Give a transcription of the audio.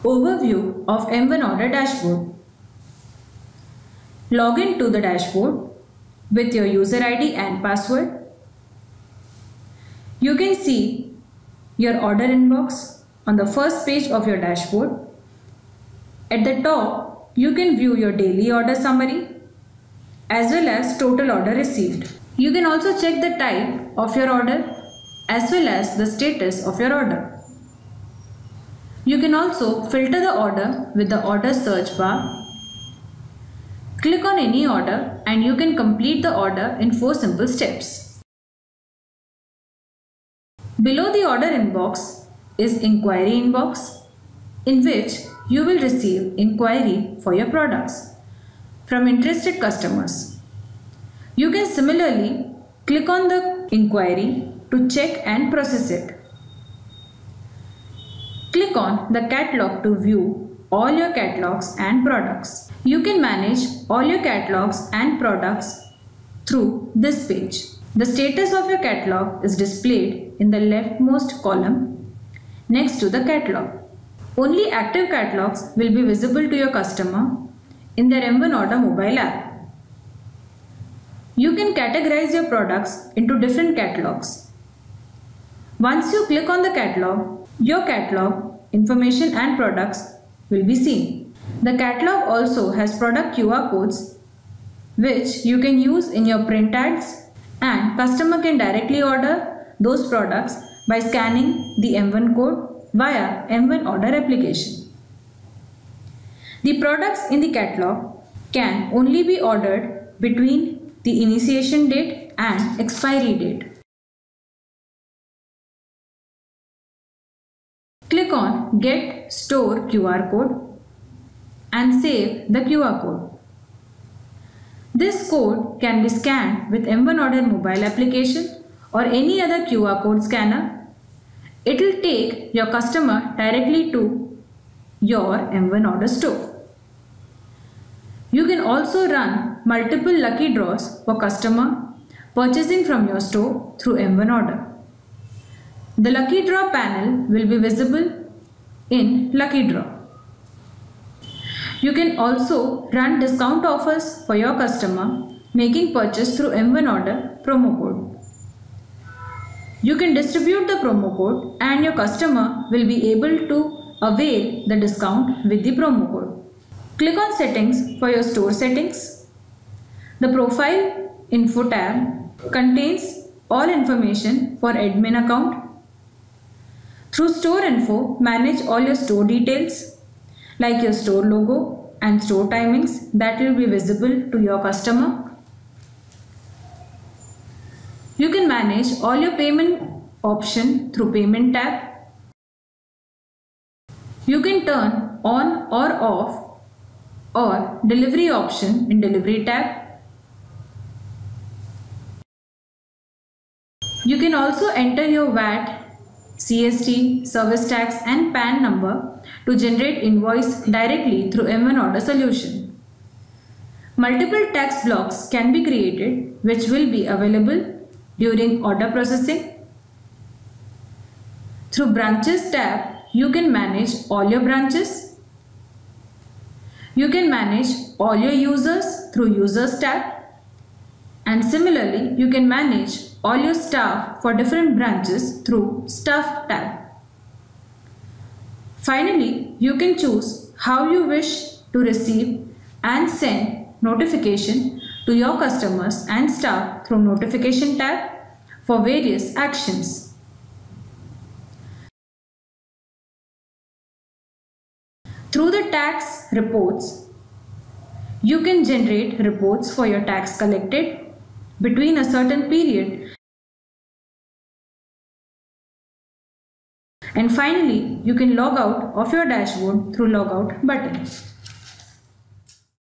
Overview of M1 Order dashboard. Log in to the dashboard with your user ID and password. You can see your order inbox on the first page of your dashboard. At the top, you can view your daily order summary as well as total order received. You can also check the type of your order as well as the status of your order. You can also filter the order with the order search bar. Click on any order and you can complete the order in 4 simple steps. Below the order inbox is inquiry inbox, in which you will receive inquiry for your products from interested customers. You can similarly click on the inquiry to check and process it. Click on the catalog to view all your catalogs and products. You can manage all your catalogs and products through this page. The status of your catalog is displayed in the leftmost column next to the catalog. Only active catalogs will be visible to your customer in their M1 Order mobile app. You can categorize your products into different catalogs. Once you click on the catalog, your catalog information and products will be seen. The catalog also has product QR codes which you can use in your print ads, and customer can directly order those products by scanning the M1 code via M1 Order application. The products in the catalog can only be ordered between the initiation date and expiry date. Click on Get Store QR Code and save the QR code. This code can be scanned with M1 Order mobile application or any other QR code scanner. It will take your customer directly to your M1 Order store. You can also run multiple lucky draws for customer purchasing from your store through M1 Order. The lucky draw panel will be visible in Lucky Draw. You can also run discount offers for your customer making purchase through M1 Order promo code. You can distribute the promo code and your customer will be able to avail the discount with the promo code. Click on Settings for your store settings. The Profile Info tab contains all information for admin account. Through Store Info, manage all your store details like your store logo and store timings that will be visible to your customer. You can manage all your payment option through Payment tab. You can turn on or off or delivery option in Delivery tab. You can also enter your VAT, CST, service tax and PAN number to generate invoice directly through M1 Order solution. Multiple tax blocks can be created which will be available during order processing. Through Branches tab, you can manage all your branches. You can manage all your users through Users tab, and similarly you can manage all your staff for different branches through Staff tab. Finally, you can choose how you wish to receive and send notification to your customers and staff through Notification tab for various actions. Through the tax reports, you can generate reports for your tax collected between a certain period. And finally, you can log out of your dashboard through Logout button.